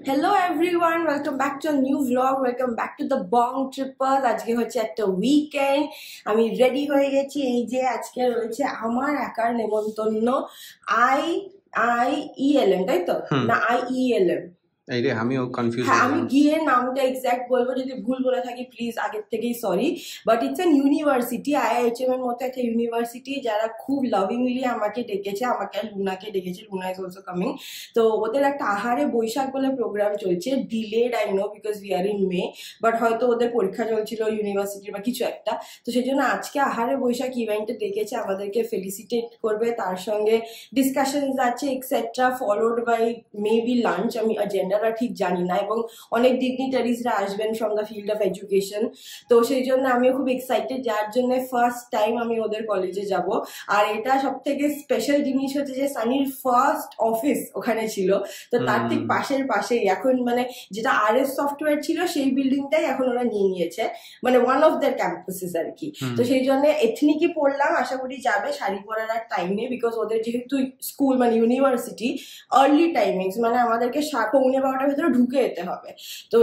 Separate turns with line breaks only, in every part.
Hello everyone, welcome back to a new vlog. Welcome back to the Bong Trippers. আজকে হচ্ছে একটা weekend, আমি ready হয়ে গেছি। এই যে আজকে রয়েছে আমার একার নেমন্তন্ন। IELM, তাই তো? না IELM।
এই রে আমিও কনফিউজ
হ্যাঁ, আমি গিয়ে নামটা এক্সাক্ট বলবো, যদি ভুল বলে থাকি প্লিজ আগের থেকেই sorry. But it's an university, IIHM এর মতো একটা ইউনিভার্সিটি, যারা খুব লাভিংলি আমাকে ডেকেছে, আমাকে আর লুনাকে ডেকেছে। Luna is also coming. তো ওদের একটা আহারে বৈশাখ বলে প্রোগ্রাম চলছে, delayed I know because we are in May, but হয়তো ওদের পরীক্ষা চলছিল ইউনিভার্সিটির বা কিছু একটা। তো সেই জন্য আজকে আহারে বৈশাখ ইভেন্টে ডেকেছে, আমাদেরকে ফেলিসিটেট করবে, তার সঙ্গে ডিসকাশনস আছে et cetera, followed by maybe lunch. আমি এজেন্ডাটা ঠিক জানি না, এবং অনেক ডিগনিটারিজরা আসবেন from the field of education. তো সেই জন্য আমিও খুব এক্সাইটেড, যার জন্য ফার্স্ট টাইম আমি ওদের কলেজে যাব। আর এটা সব থেকে স্পেশাল জিনিস হচ্ছে যে সানির ফার্স্ট অফিস ওখানে ছিল, তো তার ঠিক পাশেই এখন মানে যেটা RS সফটওয়্যার ছিল সেই বিল্ডিংটাই এখন ওরা নিয়ে নিয়েছে, মানে ওয়ান অফ দ্যার ক্যাম্পাসেস আর কি। তো সেই জন্য এথনিকই পড়লাম, আশা করি যাবে, শাড়ি পরার আর টাইম নেই, বিকজ ওদের যেহেতু স্কুল মানে ইউনিভার্সিটি আর্লি টাইমিংস, মানে আমাদেরকে 12:15 ভেতরে ঢুকে যেতে হবে, তো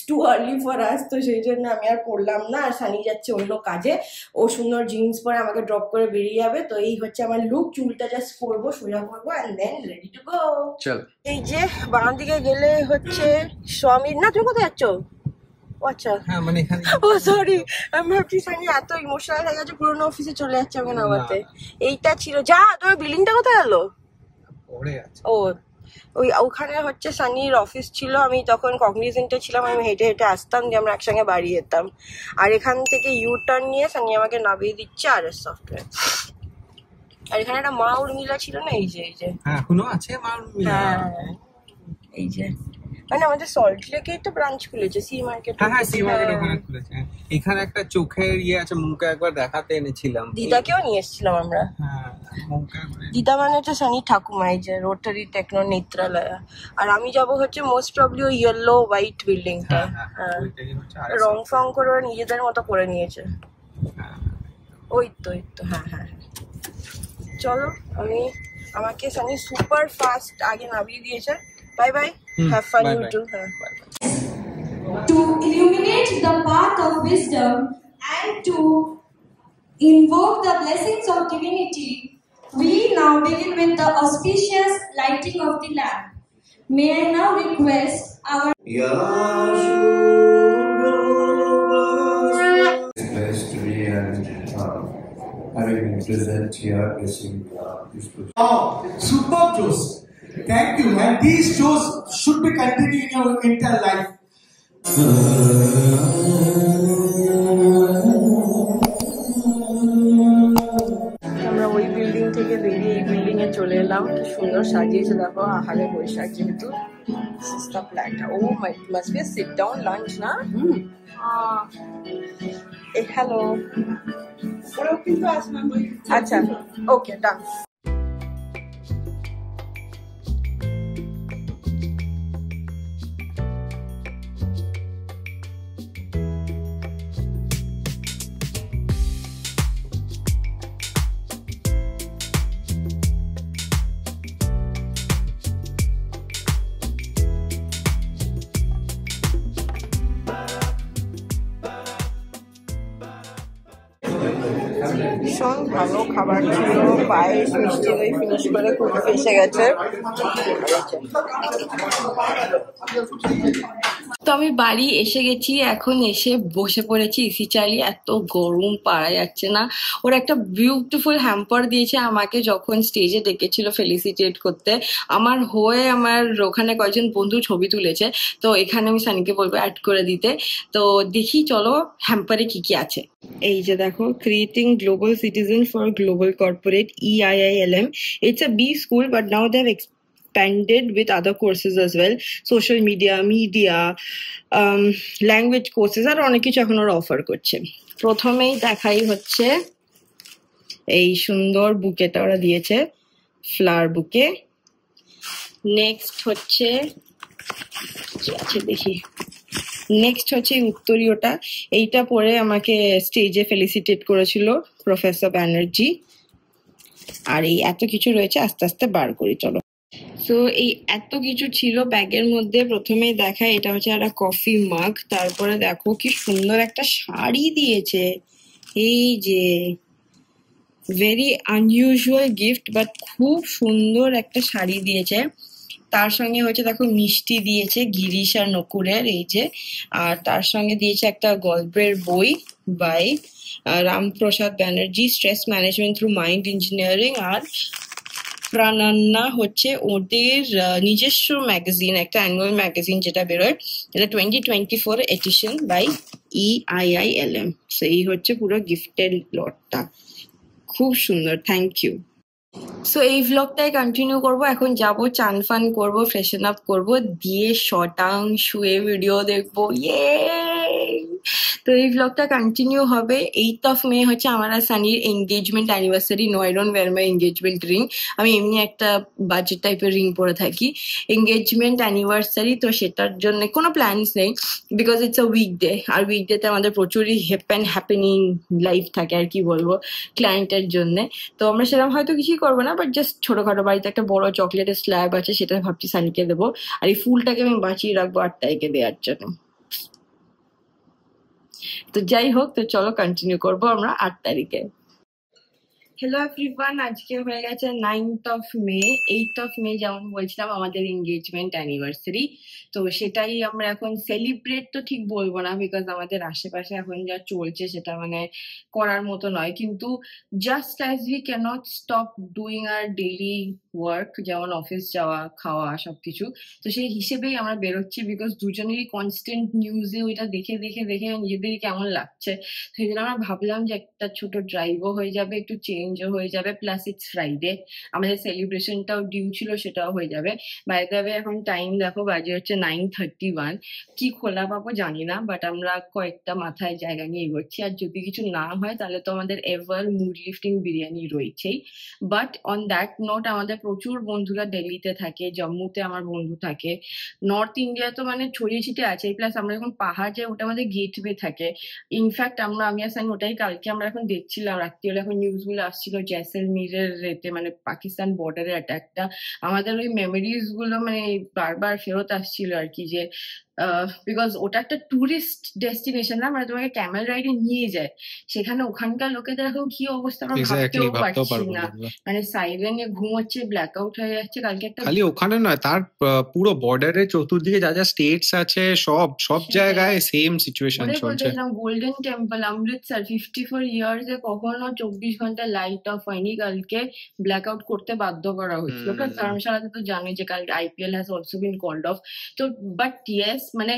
টু আর্লি ফর আস। তো সেই জন্য আমি আর পড়লাম না, আর সানি যাচ্ছে অন্য কাজে, ও সুন্দর জিন্স পরে আমাকে ড্রপ করে বেরিয়ে যাবে। তো এই হচ্ছে আমার লুক, চুলটা জাস্ট করবো, সোজা করবো, and then ready to go. চল, এই যে বাঁ দিকে গেলে হচ্ছে স্বামীর। না, তুমি কোথায় যাচ্ছ? আচ্ছা, মানে ও সরি, আমি ভাবছি সানি এত ইমোশনাল হয়ে গেছে, পুরোনো অফিসে চলে যাচ্ছে আমাকে নামাতে। এইটা ছিল যা, তোমার বিল্ডিংটা কোথায় গেল? ও ওই ওখানে হচ্ছে সানির অফিস ছিল, আমি তখন কগনিজেন্টে ছিলাম, আমি হেঁটে হেঁটে আসতাম, যে আমরা একসঙ্গে বাড়ি যেতাম। আর এখান থেকে ইউ টার্ন নিয়ে সানি আমাকে নামিয়ে দিচ্ছে RS সফটওয়্যার। আর এখানে একটা মা উর্মিলা ছিল না, এই যে
এখনো আছে মা উর্মিলা।
হ্যাঁ, এই যে মানে আমাদের সল্ট লেকে একটা ব্রাঞ্চ খুলেছে, সি মার্কেট।
হ্যাঁ, সি মার্কেট ওখানে খুলেছে। এখানে একটা চোখের আছে, মুখে একবার দেখাতে এনেছিলাম,
দিদাকেও নিয়ে এসেছিলাম আমরা। দিদা মানে হচ্ছে সানি ঠাকুমা, এই যে রোটারি টেকনো নেত্রালয়া। আর আমি যাবো হচ্ছে মোস্ট প্রবলি ওই ইয়েলো হোয়াইট বিল্ডিংটা। হ্যাঁ, রং ফং করে ওরা নিজেদের মতো করে নিয়েছে। ওই তো হ্যাঁ, চলো। আমাকে সানি সুপার ফাস্ট আগে নামিয়ে দিয়েছে। Bye bye, have fun you too.
To illuminate the path of wisdom and to invoke the blessings of divinity, we now begin with the auspicious lighting of the lamp. May I now request our
blessed to be and having been present here, blessing this person.
Oh, superb shows. Thank you. And these shows should be continued in your entire life.
আমরা ওই building থেকে বেরিয়ে এই building এ চলে এলাম। কি সুন্দর সাজিয়েছে দেখো, আহারে বৈশাখ যেহেতু। Oh my, must be a sit down lunch না? হ্যালো, ওরাও কিন্তু আসবে। আচ্ছা, ওকে, ডান। ভীষণ ভালো খাবার ছিল, পায়েস মিষ্টি দই ফিনিশ করে খুব এসে গেছে। তো আমি বাড়ি এসে গেছি, এখন এসে বসে পড়েছি এসি চালিয়ে, এত গরম পারা যাচ্ছে না। ওরা একটা বিউটিফুল হ্যাম্পার দিয়েছে আমাকে যখন স্টেজে ডেকেছিল ফেলিসিটেট করতে আমার হয়ে। আমার ওখানে কয়েকজন বন্ধু ছবি তুলেছে, তো এখানে আমি সানিকে বলবো অ্যাড করে দিতে। তো দেখি চলো হ্যাম্পারে কি কি আছে। এই যে দেখো, creating global citizen for global corporate, EIILM. It's a B school, but now they have expanded with other courses as well, social media, language courses, আর অনেক কিছু এখন ওরা অফার করছে। প্রথমেই দেখাই হচ্ছে এই সুন্দর বুকেটা ওরা দিয়েছে, ফ্লাওয়ার বুকে। নেক্সট হচ্ছে কি আছে দেখি, নেক্সট হচ্ছে উত্তরীয়টা, এইটা পরে আমাকে স্টেজে ফেলিসিটেট করেছিল প্রফেসর ব্যানার্জি। আর এই এত কিছু রয়েছে, আস্তে আস্তে বার করি চলো। সো এই এত কিছু ছিল ব্যাগের মধ্যে। প্রথমেই দেখা, এটা হচ্ছে একটা কফি মাগ, তারপরে দেখো কি সুন্দর একটা শাড়ি দিয়েছে, এই যে ভেরি আনইউজুয়াল গিফট, বাট খুব সুন্দর একটা শাড়ি দিয়েছে। তার সঙ্গে হচ্ছে দেখো মিষ্টি দিয়েছে গিরিশ আর নকুরের, এই যে। আর তার সঙ্গে দিয়েছে একটা গল্পের বই by Ramprasad Banerjee, stress management through mind engineering. আর প্রাণান্না হচ্ছে ওদের নিজস্ব ম্যাগাজিন, একটা অ্যানুয়াল ম্যাগাজিন যেটা বেরোয়, এটা 2024 এডিশন বাই EIILM। সো এই হচ্ছে পুরো গিফটের লটটা, খুব সুন্দর, থ্যাংক ইউ। সো এই ভ্লগটাই কন্টিনিউ করবো। এখন যাব, চান ফান করবো, ফ্রেশন আপ করবো, দিয়ে শটাং শুয়ে ভিডিও দেখবো, ইয়ে। তো এই ভ্লগটা কন্টিনিউ হবে। 8th May হচ্ছে আমার আর সানির engagement anniversary. No, I don't wear my engagement ring, আমি এমনি একটা বাজেট টাইপের রিং পরে থাকি। এঙ্গেজমেন্ট অ্যানিভার্সারি, তো সেটার জন্য কোনো প্ল্যানস নেই, বিকজ ইটস আ উইকডে। আর উইকডেতে আমাদের প্রচুরই হ্যাপেনিং লাইফ থাকে, আর কি বলবো, ক্লায়েন্টের জন্য। তো আমরা সেরকম হয়তো কিছুই করবো না, বাট জাস্ট ছোটখাটো বাড়িতে একটা বড় চকলেটের স্ল্যাব আছে, সেটা ভাবছি সানিকে দেবো। আর এই ফুলটাকে আমি বাঁচিয়ে রাখবো 8 তারিখে দেওয়ার জন্য। তো যাই হোক, তো চলো কন্টিনিউ করবো আমরা 8 তারিখে। হ্যালো এভরিওয়ান, আজকে হয়ে গেছে 9th May। 8th May যেমন বলছিলাম আমাদের এঙ্গেজমেন্ট অ্যানিভার্সারি। তো সেটাই আমরা এখন সেলিব্রেট তো ঠিক বলবো না, বিকজ আমাদের আশেপাশে এখন যা চলছে সেটা মানে করার মতো নয়। কিন্তু just as we can't stop doing our daily work, যেমন অফিস যাওয়া, খাওয়া, সবকিছু, তো সেই হিসেবেই আমরা বেরোচ্ছি। বিকজ দুজনেরই কনস্ট্যান্ট নিউজে ওইটা দেখে দেখে দেখে নিজেদেরই কেমন লাগছে। সেই জন্য আমরা ভাবলাম যে একটা ছোট ড্রাইভও হয়ে যাবে, একটু চেঞ্জও হয়ে যাবে, প্লাস ইটস ফ্রাইডে, আমাদের সেলিব্রেশনটাও ডিউ ছিল, সেটাও হয়ে যাবে। বাই দ্য ওয়ে এখন টাইম দেখো, বাজে হচ্ছে 9:31। কি খোলা পাবো জানি না, বাট আমরা কয়েকটা মাথায় জায়গা নিয়ে এগোচ্ছি। আর যদি কিছু না হয় তাহলে তো আমাদের এভার মুড লিফটিং বিরিয়ানি রয়েছেই। বাট অন দ্যাট নোট, আমাদের প্রচুর বন্ধুরা দিল্লিতে থাকে, জম্মুতে আমার বন্ধু থাকে, নর্থ ইন্ডিয়া তো মানে ছড়িয়ে ছিটে আছে। প্লাস আমরা যখন পাহাড় যাই, ওটা আমাদের গেটওয়ে থাকে। ইনফ্যাক্ট আমি আর সাইন ওটাই কালকে আমরা এখন দেখছিলাম, রাত্রি হলে এখন নিউজ গুলো আসছিল জয়সলমীরের রেতে, মানে পাকিস্তান বর্ডারের অ্যাটাকটা। আমাদের ওই মেমোরিজ গুলো মানে বারবার ফেরত আসছিল আর কি, যে বিকজ ওটা একটা টুরিস্ট ডেস্টিনেশন না, মানে তোমাকে ক্যামেল রাইডে নিয়ে যায় সেখানে। ওখানকার লোকেদের এখন কি অবস্থা আমরা ভাবতেও পারছি না, মানে সাইরেনে ঘুম হচ্ছে, ব্ল্যাক আউট হয়ে যাচ্ছে। কালকে একটা
খালি ওখানে নয়, তার পুরো বর্ডারের চতুর্দিকে যা যা স্টেটস আছে সব জায়গায় সেম সিচুয়েশন চলছে।
গোল্ডেন টেম্পল অমৃতসর 54 ইয়ার্স এ কখনো 24 ঘন্টা লাইট অফ হয়নি, কালকে ব্ল্যাক আউট করতে বাধ্য করা হয়েছিল। ধর্মশালাতে তো জানোই যে কালকে IPL has also been called off. তো বাট ইয়েস, মানে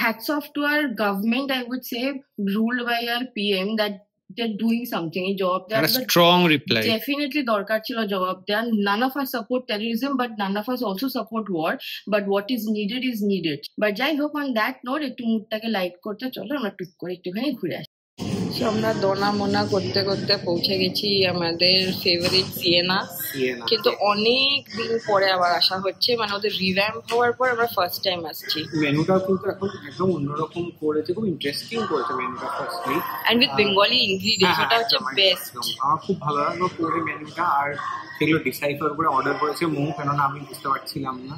hats off to our government, I would say, ruled by our PM, that they're doing something. জবাব দেওয়ার
strong reply
definitely দরকার ছিল, জবাব দেওয়ার। None of us support terrorism, but none of us also support war, but what is needed is needed. But যাই হোক, on that note, একটু মুডটাকে light করতে চলো আমরা টুক করে একটুখানি ঘুরে আসি। আমরা দোনা মোনা করতে করতে পৌঁছে গেছি আমাদের ফেভারিট সিয়েনা। কিন্তু অনেক দিন পরে আবার আসা হচ্ছে, মানে ওদের রিভ্যাম্প হওয়ার পর আমরা ফার্স্ট টাইম আসছি।
মেনুটাও কিন্তু এখন একদম অন্যরকম করেছে, খুব ইন্টারেস্টিং করেছে মেনুটা firstly,
and with Bengali ingredients, ওটা হচ্ছে বেস্ট।
আমার খুব ভালো লাগলো পুরো মেনুটা। আর সেগুলো ডিসাইফার করে অর্ডার করেছে মৌ, কেননা আমি বুঝতে পারছিলাম না।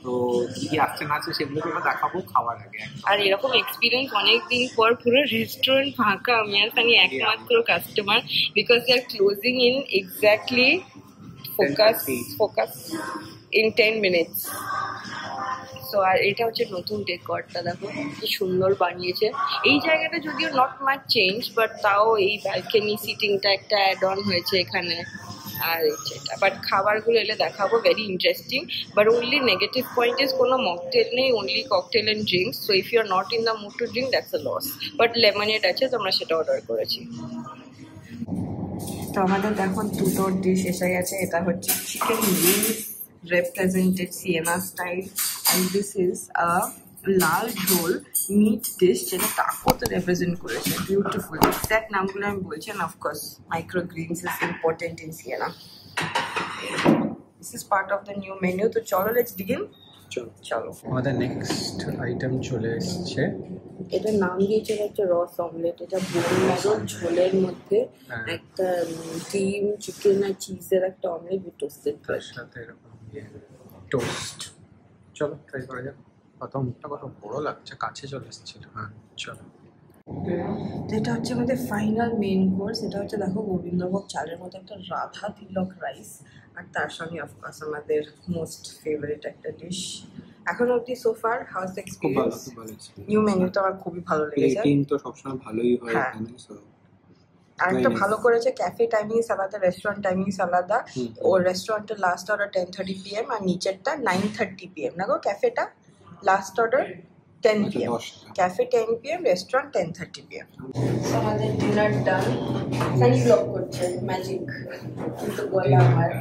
তো কি আসছে না আছে সেগুলো তোমরা দেখাবো খাওয়ার আগে। আর
এরকম এক্সপিরিয়েন্স অনেকদিন পর, পুরো রেস্টুরেন্ট ফাঁকা, আমি আর সানি একমাত্র customer, because they are closing in exactly focus in 10 minutes। So আর এটা হচ্ছে নতুন ডেকরটা, দেখো কি সুন্দর বানিয়েছে। এই জায়গাটা যদিও নট মাচ চেঞ্জ, বাট তাও এই ব্যালকনি সিটিংটা একটা অ্যাড অন হয়েছে এখানে। আর এটা বাট খাবারগুলো এলে দেখাবো, very interesting. But only negative point is কোনো মকটেল নেই, only cocktail and drinks. So if you are not in the mood to drink, that's a loss. But lemonade আছে, তো আমরা সেটা অর্ডার করেছি। তো আমাদের দেখো দুটো ডিশ এসে গেছে। এটা হচ্ছে chicken wings represented Sienna style, and this is a লাল ঝোল মিট ডিশ, যেটা তাকোতে রিপ্রেজেন্ট করেছে, বিউটিফুল। এক্সাক্ট নামগুলো আমি বলছি, and of course microgreens is important in Sienna. This is part of the new menu. তো চলো, let's begin. চলো
আমাদের নেক্সট আইটেম চলে এসেছে।
এটার নাম দিয়েছে হচ্ছে রস অমলেট। এটা বোন ম্যারোর ঝোলের মধ্যে একটা ডিম, চিকেন আর চিজের একটা অমলেট উইথ টোস্টেড ব্রেড।
সাথে এরকম টোস্ট। চলো ট্রাই করা যাক। কত মুখটা কত বড় লাগছে, কাছে চলে এসেছিল। হ্যাঁ চলো।
যেটা হচ্ছে আমাদের ফাইনাল মেন কোর্স, এটা হচ্ছে দেখো গোবিন্দভোগ চালের মতো একটা রাধা তিলক রাইস, আর তার সঙ্গে অফকোর্স আমাদের মোস্ট ফেভারিট একটা ডিশ। এখন অবধি সোফার হাউস
খুব ভালো,
এক্সপিরিয়েন্স,
খুব ভালো experience।
নিউ মেনু তো আমার খুবই ভালো লেগেছে।
প্লেটিং তো সবসময় ভালোই হয়
হ্যাঁ।
এখানে, সো
আর একটা ভালো করেছে, ক্যাফে টাইমিংস আলাদা, রেস্টুরেন্ট টাইমিংস আলাদা। ওর রেস্টুরেন্টের লাস্ট অর্ডার 10:30 PM আর নিচেরটা 9:30 PM না গো, ক্যাফেটা লাস্ট অর্ডার 10 PM,
10টা।
Cafe 10 PM, restaurant 10:30 PM। আমাদের ডিনার ডান। সানি ব্লগ করছে ম্যাজিক, কিন্তু বললাম আমার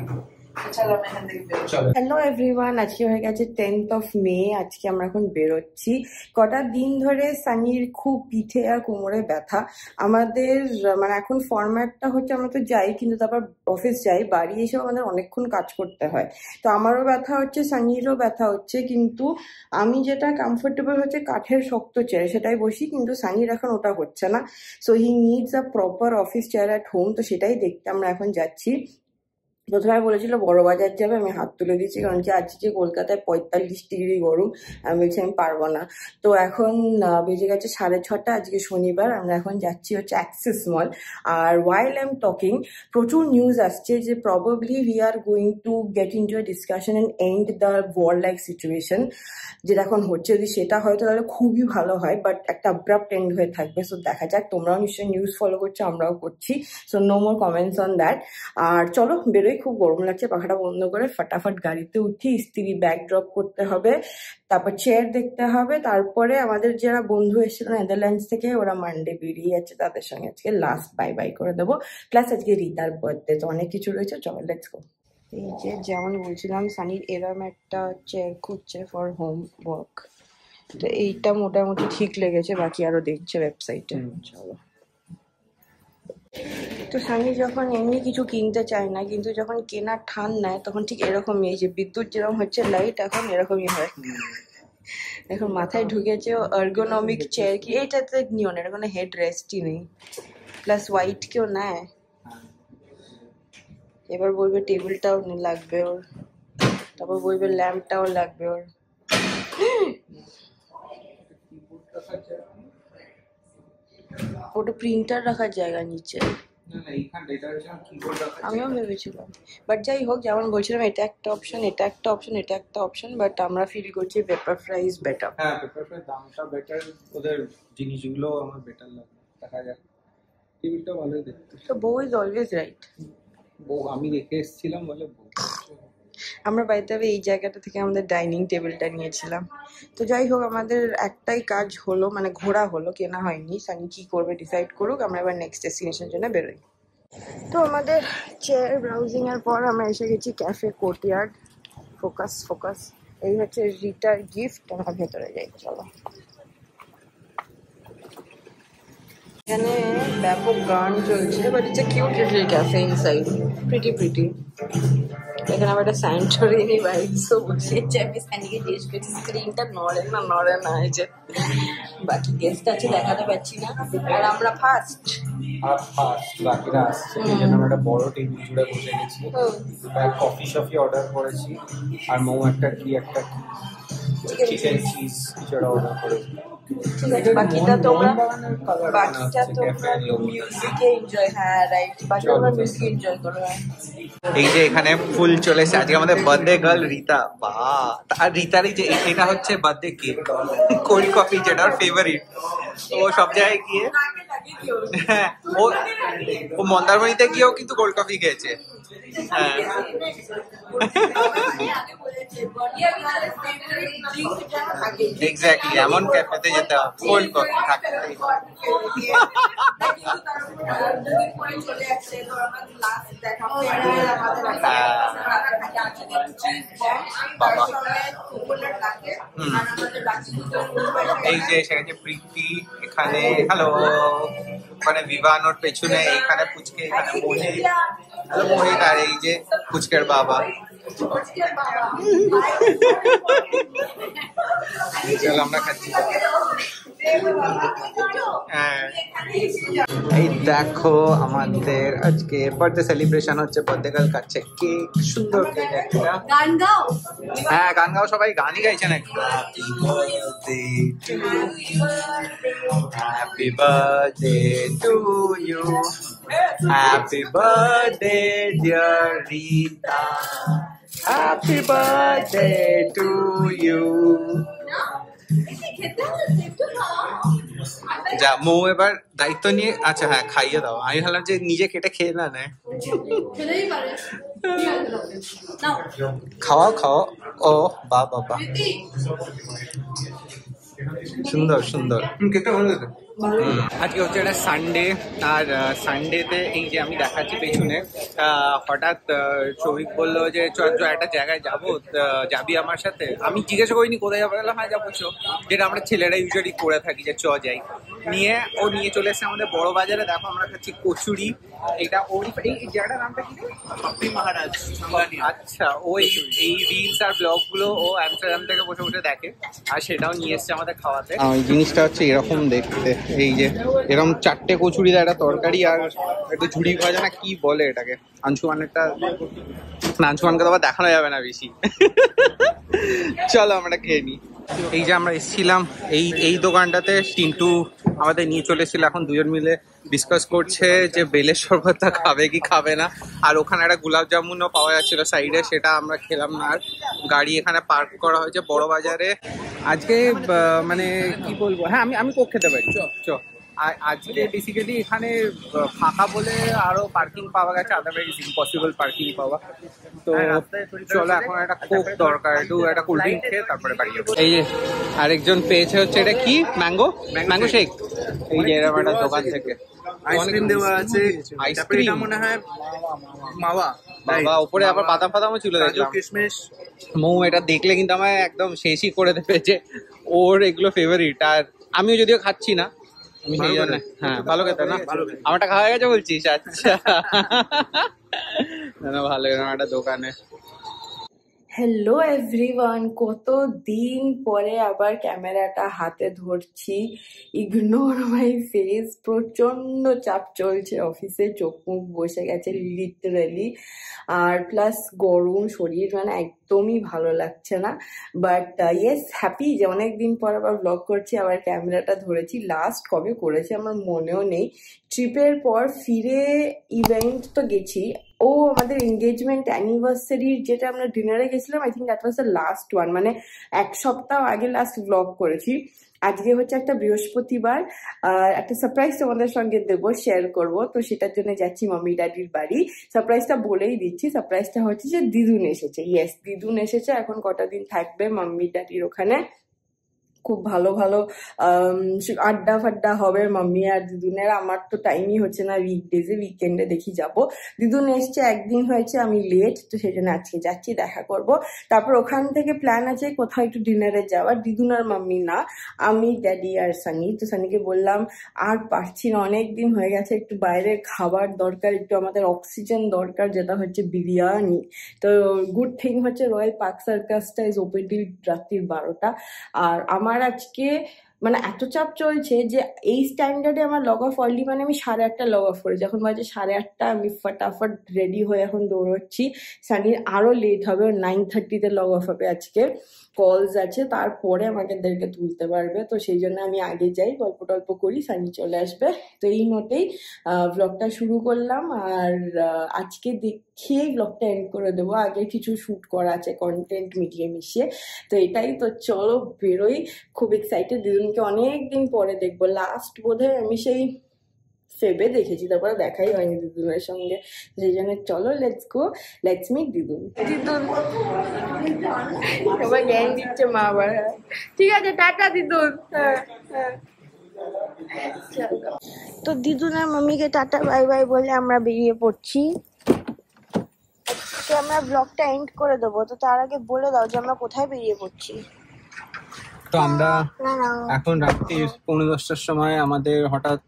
চলো আমরা এখান থেকে বেরোই।
চলো।
হ্যালো এভরিওয়ান, আজকে হয়ে গেছে 10th মে। আজকে আমরা এখন বেরোচ্ছি। কটা দিন ধরে সানির খুব পিঠে আর কোমরে ব্যথা। আমাদের মানে এখন ফরম্যাটটা হচ্ছে আমরা তো যাই, কিন্তু তারপর অফিস যাই, বাড়ি এসেও আমাদের অনেকক্ষণ কাজ করতে হয়। তো আমারও ব্যথা হচ্ছে, সানিরও ব্যথা হচ্ছে, কিন্তু আমি যেটা কমফোর্টেবল হচ্ছে কাঠের শক্ত চেয়ার সেটাই বসি, কিন্তু সানির এখন ওটা হচ্ছে না। So he needs a proper office chair at home. তো সেটাই দেখতে আমরা এখন যাচ্ছি। প্রথমে বলেছিল বড় বাজার যাবে, আমি হাত তুলে দিচ্ছি, কারণ কি আজকে কলকাতায় 45 ডিগ্রি গরম। আমি বলছি আমি পারবো না। তো এখন বেজে গেছে 6:30, আজকে শনিবার। আমরা এখন যাচ্ছি হচ্ছে অ্যাক্সিস মল। আর ওয়াইল আই এম টকিং, প্রচুর নিউজ আসছে যে probably we are going to get into a discussion and end the war like situation, যেটা এখন হচ্ছে। যদি সেটা হয় তাহলে খুবই ভালো হয়, বাট একটা অ্যাব্রাপ্ট এন্ড হয়ে থাকবে। সো দেখা যাক, তোমরাও নিশ্চয়ই নিউজ ফলো করছো, আমরাও করছি। So no more comments on that. আর চলো বেরোই, খুব গরম লাগছে, পাখাটা বন্ধ করে ফটাফট গাড়িতে উঠি। ইস্ত্রি ব্যাগ ড্রপ করতে হবে, তারপর চেয়ার দেখতে হবে। তারপরে আমাদের যারা বন্ধু এসেছিল নেদারল্যান্ডস থেকে, ওরা মানডে বেরিয়ে যাচ্ছে, তাদের সঙ্গে আজকে লাস্ট বাই বাই করে দেবো। প্লাস আজকে রিতার বার্থডে, তো অনেক কিছু রয়েছে। চলো লেটস গো। এই যে যেমন বলছিলাম, সানির এরম একটা চেয়ার খুঁজছে ফর হোম ওয়ার্ক। তো এইটা মোটামুটি ঠিক লেগেছে, বাকি আরো দেখছে ওয়েবসাইটে। চলো। তো সানি যখন এমনি কিছু কিনতে চায় না, কিন্তু যখন কেনার ঠান নেয় তখন ঠিক এরকমই, এই যে বিদ্যুৎ যেরকম হচ্ছে লাইট, এখন এরকমই হয়। এখন মাথায় ঢুকেছে আর্গোনমিক চেয়ার, কি এইটাতে নিও না, এটা কোনো হেড রেস্টই নেই, প্লাস হোয়াইট কেউ নেয়। এবার বলবে টেবিলটাও লাগবে ওর, তারপর বলবে ল্যাম্পটাও লাগবে ওর। ওটা প্রিন্টার রাখার জায়গা নিচে, আমিও ভেবেছিলাম। বাট যাই হোক, যেমন বলছিলাম, এটা একটা অপশন, এটা একটা অপশন, এটা একটা অপশন, বাট আমরা ফিল করছি পেপার ফ্রাই ইজ বেটার।
হ্যাঁ, পেপার ফ্রাই দামটা বেটার, ওদের জিনিসগুলো আমার বেটার লাগে। দেখা যাক, টেবিলটা ভালোই দেখতে।
তো বউ ইজ অলওয়েজ রাইট।
বউ আমি রেখে এসেছিলাম বলে বউ।
আমরা বাড়িতে এই জায়গাটা থেকে আমাদের ডাইনিং টেবিলটা নিয়েছিলাম। তো যাই হোক, আমাদের একটাই কাজ হলো, মানে ঘোরা হলো, কেনা হয়নি। সানি কি করবে ডিসাইড করুক, আমরা এবার নেক্সট ডেস্টিনেশনের জন্য বেরোই। তো আমাদের চেয়ার ব্রাউজিং এর পর আমরা এসে গেছি ক্যাফে কোর্টইয়ার্ড। ফোকাস ফোকাস, এই হচ্ছে রিটার গিফট। আমরা ভেতরে যাই, চলো। এখানে ব্যাপক গান চলছে, but it's a cute little cafe inside, pretty pretty. এখানে আবার একটা স্যান্টোরিনি ভাইবসও বসেছে। আমি সানিকে জিজ্ঞেস করছি স্ক্রিনটা নড়ে না, এই যে বাকি গেস্ট আছে দেখাতে পারছি না, আর আমরা ফার্স্ট।
আর ফার্স্ট বাকিরা আসছে, এই জন্য আমরা একটা বড় টেবিল জুড়ে বসে গেছি। কফি শফি অর্ডার করেছি, আর মৌ একটা চিকেন চিজ কিছুটা অর্ডার করেছি।
ঠিক আছে, বাকিটা তোমরা মিউজিকে এনজয়। হ্যাঁ রাইট, বাকি তোমরা মিউজিক এনজয় করো।
এই যে এখানে ফুল চলে এসেছে, আজকে আমাদের বার্থডে গার্ল রিতা। বাহ! আর রিতার এই যে এটা হচ্ছে বার্থডে কেক, কোল্ড কফি, যেটা ওর ফেভারিট। ও সব জায়গায় গিয়ে, হ্যাঁ, ও মন্দারমণিতে গিয়েও কিন্তু কোল্ড কফি খেয়েছে। হ্যাঁ, এক্স্যাক্টলি, এমন ক্যাফেতে যেতে হবে, কোল্ড কফি থাকতে। এই যে সেখানে প্রীতি, এখানে হ্যালো, ওখানে বিভান ওর পেছনে, এইখানে পুচকে, এখানে মোহিত। হ্যালো মোহিত, আর এই যে পুচকের বাবা। চল আমরা খাচ্ছি। এই দেখো আমাদের আজকে বার্থডে সেলিব্রেশন হচ্ছে, বার্থডে গার্ল কাটছে কেক, সুন্দর কেক একটা।
গান গাও।
হ্যাঁ গান গাও, সবাই গানই গাইছে নাকি। Happy birthday to you, happy birthday dear Rita, happy birthday to you. যা মৌ এবার দায়িত্ব নিয়ে, আচ্ছা হ্যাঁ খাইয়ে দাও। আমি ভাবলাম যে নিজে কেটে খেয়ে না নেয়। খাওয়াও খাওয়াও। ও বা বাবা সুন্দর সুন্দর, কেটে ভালো। আজকে হচ্ছে একটা সানডে, আর সানডেতে এই যে আমি দেখাচ্ছি পেছনে, হঠাৎ সৌভিক বললো যে চ একটা জায়গায় যাবো, যাবি আমার সাথে? আমি জিজ্ঞাসা করিনি কোথায় যাবো, বললাম হ্যাঁ যাবো, যেটা আমরা ছেলেরা ইউজুয়ালি করে থাকি যে চ যাই। ও নিয়ে চলে এসছে আমাদের বড় বাজারে। দেখো আমরা খাচ্ছি কচুরি। এটা ওর এই জায়গাটার নামটা কি? মহারাজ। আচ্ছা, ও এই রিলস আর ব্লগ গুলো ও অ্যামস্টারডাম থেকে বসে বসে দেখে, আর সেটাও নিয়ে এসছে আমাদের খাওয়াতে। ওই জিনিসটা হচ্ছে এরকম দেখতে, এই যে এরকম 4টে কচুরি দেয়, একটা তরকারি আর একটু ঝুড়ি ভাজা না কি বলে এটাকে, আঞ্চুমানেরটা না, আঞ্চুমানকে তো আবার দেখানো যাবে না বেশি। চলো আমরা খেয়ে নিই। এই যে আমরা এসেছিলাম এই দোকানটাতে, টিন্টু আমাদের নিয়ে চলে এসেছিল। এখন দুজন মিলে ডিসকাস করছে যে বেলের শরবতটা খাবে কি খাবে না। আর ওখানে একটা গোলাপ জামুনও পাওয়া যাচ্ছিল সাইডে, সেটা আমরা খেলাম না। আর গাড়ি এখানে পার্ক করা হয়েছে বড় বাজারে। আজকে মানে কি বলবো, হ্যাঁ আমি কোক খেতে পারি, চ। আজকে বেসিক্যালি এখানে ফাঁকা বলে আরো পার্কিং পাওয়া গেছে, আদারওয়াইজ ইম্পসিবল পার্কিং পাওয়া। তো চলো এখন একটা কোক দরকার, একটু একটা কোল্ড ড্রিঙ্ক খেয়ে তারপরে বাড়ি যাবো। এই যে আরেকজন পেয়েছে হচ্ছে, এটা কি ম্যাঙ্গো শেক। এই যে এরকম একটা দোকান থেকে
আইসক্রিম দেওয়া আছে,
আইসক্রিম
মনে হয় মাওয়া,
বাবা উপরে আবার বাদাম ফাদামও ছিল দেখলাম,
কিশমিশ।
মৌ এটা দেখলে কিন্তু আমায় একদম শেষই করে দেবে যে ওর এগুলো ফেভারিট। আর আমিও যদিও খাচ্ছি না, আমি সেই জন্য। হ্যাঁ ভালো খেতে না, আমারটা খাওয়া গেছে বলছিস? আচ্ছা না ভালো এরকম একটা দোকানে।
হ্যালো এভরিওয়ান, কতদিন পরে আবার ক্যামেরাটা হাতে ধরছি। ইগনোর মাই ফেস, প্রচন্ড চাপ চলছে অফিসে, চোখ মুখ বসে গেছে লিটারালি। আর প্লাস গরম, শরীর মানে একদমই ভালো লাগছে না। বাট ইয়েস হ্যাপি যে অনেকদিন পর আবার ব্লগ করছি, আবার ক্যামেরাটা ধরেছি। লাস্ট কবে করেছি আমার মনেও নেই। ট্রিপের পর ফিরে ইভেন্ট তো গেছি, ও আমাদের এঙ্গেজমেন্ট অ্যানিভার্সারির যেটা আমরা ডিনারে গেছিলাম, I think that was the last one, মানে এক সপ্তাহ আগে লাস্ট ব্লগ করেছি। আজকে হচ্ছে একটা বৃহস্পতিবার, একটা সারপ্রাইজ তোমাদের সঙ্গে দেবো, শেয়ার করবো। তো সেটার জন্য যাচ্ছি মাম্মি ড্যাডির বাড়ি। সারপ্রাইজটা বলেই দিচ্ছি, সারপ্রাইজটা হচ্ছে যে দিদুন এসেছে। ইয়েস, দিদুন এসেছে। এখন কটা দিন থাকবে মাম্মি ড্যাডির ওখানে। খুব ভালো ভালো আড্ডা ফাড্ডা হবে মাম্মি আর দিদুনের। আমার তো টাইমই হচ্ছে না উইকডেজে, উইকেন্ডে দেখি যাব। দিদুন এসছে, একদিন হয়েছে আমি লেট, তো সেই জন্য আজকে যাচ্ছি, দেখা করব। তারপর ওখান থেকে প্ল্যান আছে কোথাও একটু ডিনারে যাওয়ার। দিদুন আর মাম্মি না, আমি ড্যাডি আর সানি। তো সানিকে বললাম আর পারছি না, অনেক দিন হয়ে গেছে, একটু বাইরের খাবার দরকার, একটু আমাদের অক্সিজেন দরকার, যেটা হচ্ছে বিরিয়ানি। তো গুড থিং হচ্ছে রয়্যাল পার্ক সার্কাসটা ইজ ওপেন টিল রাত্রির 12টা। আর আমার আজকে মানে এত চাপ চলছে যে এই স্ট্যান্ডার্ডে আমার লগ অফ আর্লি, মানে আমি 8:30 লগ অফ করি, যখন বাজে 8:30 আমি ফটাফট রেডি হয়ে এখন দৌড়চ্ছি। সানির আরো লেট হবে, 9:30-তে লগ অফ হবে আজকে, কলস আছে, তারপরে আমাদেরকে তুলতে পারবে। তো সেই জন্য আমি আগে যাই, গল্প টল্প করি, সানি চলে আসবে। তো এই নোটেই ব্লগটা শুরু করলাম। আর আজকে দেখে ব্লগটা এন্ড করে দেবো, আগে কিছু শুট করা আছে, কন্টেন্ট মিটিয়ে মিশিয়ে। তো এটাই, তো চলো বেরোই। খুব এক্সাইটেড, দিদুনকে অনেকদিন পরে দেখবো। লাস্ট বোধহয় আমি সেই ফেবে দেখেছি, তারপরে দেখাই হয়নি দিদুনের সঙ্গে। সেই জন্য চলো লেটস গো, লেটস মিট দিদুন। দিদুন সবাই জ্ঞান দিচ্ছে মা আবার। ঠিক আছে, টাটা দিদুন। হ্যাঁ হ্যাঁ, তো দিদুন আর মাম্মিকে টাটা বাই বাই বলে আমরা বেরিয়ে পড়ছি। তো আমরা ব্লগটা এন্ড করে দেবো, তো তার আগে বলে দাও যে আমরা কোথায় বেরিয়ে পড়ছি।
তো আমরা এখন রাত্রির 9:45টার সময় আমাদের হঠাৎ,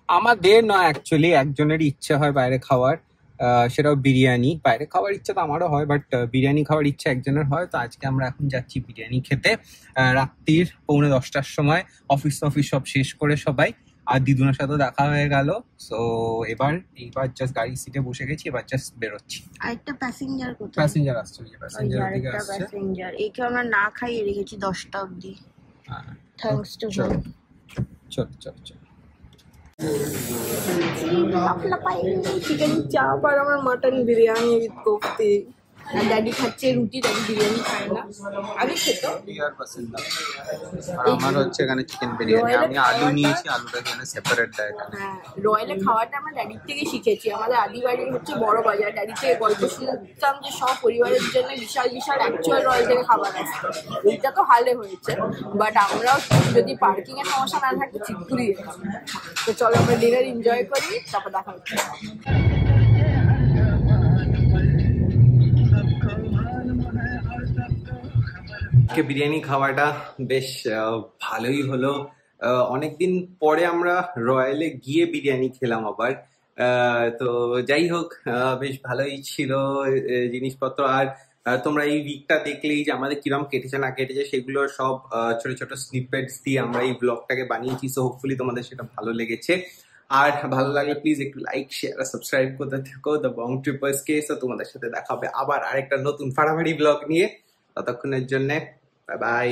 আমাদের না অ্যাকচুয়ালি একজনের ইচ্ছে হয় বাইরে খাওয়ার। সেটাও বিরিয়ানি। বাইরে খাওয়ার ইচ্ছা তো আমারও হয়, বাট বিরিয়ানি খাওয়ার ইচ্ছা একজনের হয়। তো আজকে আমরা এখন যাচ্ছি বিরিয়ানি খেতে রাত্রির 10:45টার সময়। অফিস সব শেষ করে সবাই, আর দিদুনের সাথে দেখা হয়ে গেল। সো এইবার জাস্ট গাড়ির সিটে বসে গেছি, এবার জাস্ট বেরোচ্ছি।
আরেকটা প্যাসেঞ্জার কোথায়?
প্যাসেঞ্জার আসছে, ওই যে প্যাসেঞ্জার দিকে
আরেকটা
আসছে।
প্যাসেঞ্জার, একে আমরা না খাইয়ে রেখেছি 10টা অবধি।
হ্যাঁ,
থ্যাঙ্কস টু
চল
হিম।
চল চল চল।
চিকেন চাপ আর আমার মাটন বিরিয়ানি উইথ কোফতে। আর ড্যাডি খাচ্ছে রুটি, ড্যাডি বিরিয়ানি খায় না, আগে খেত।
আর আমার হচ্ছে এখানে চিকেন বিরিয়ানি, আমি আলু নিয়েছি, আলুটা এখানে সেপারেট দেয় এখানে।
হ্যাঁ, রয়্যালে খাওয়াটা আমরা ড্যাডির থেকে শিখেছি। আমাদের আদি বাড়ির হচ্ছে বড় বাজার, ড্যাডি থেকে গল্প শুনতাম যে সব পরিবারের জন্য বিশাল বিশাল অ্যাকচুয়াল রয়্যাল থেকে খাবার আসতো। এইটা তো হালে হয়েছে, বাট আমরাও যদি পার্কিং এর সমস্যা না থাকতো চিৎকুড়ি যেতাম। তো চলো আমরা ডিনার এনজয় করি, তারপর দেখা হচ্ছে।
বিরিয়ানি খাওয়াটা বেশ ভালোই হলো। অনেকদিন পরে আমরা রয়্যালে গিয়ে বিরিয়ানি খেলাম আবার। তো যাই হোক, বেশ ভালোই ছিল জিনিসপত্র। আর তোমরা এই উইকটা দেখলেই যে আমাদের কিরম কেটেছে না কেটেছে, সেগুলো সব ছোট ছোট স্নিপেটস দিয়ে আমরা এই ব্লগটাকে বানিয়েছি। সো হোপফুলি তোমাদের সেটা ভালো লেগেছে। আর ভালো লাগলে প্লিজ একটু লাইক, শেয়ার আর সাবস্ক্রাইব করতে থেকো দ্য বং ট্রিপার্স কে। সো তোমাদের সাথে দেখা হবে আবার আরেকটা নতুন ফাড়াফাড়ি ব্লগ নিয়ে। ততক্ষণের জন্য বাই বাই।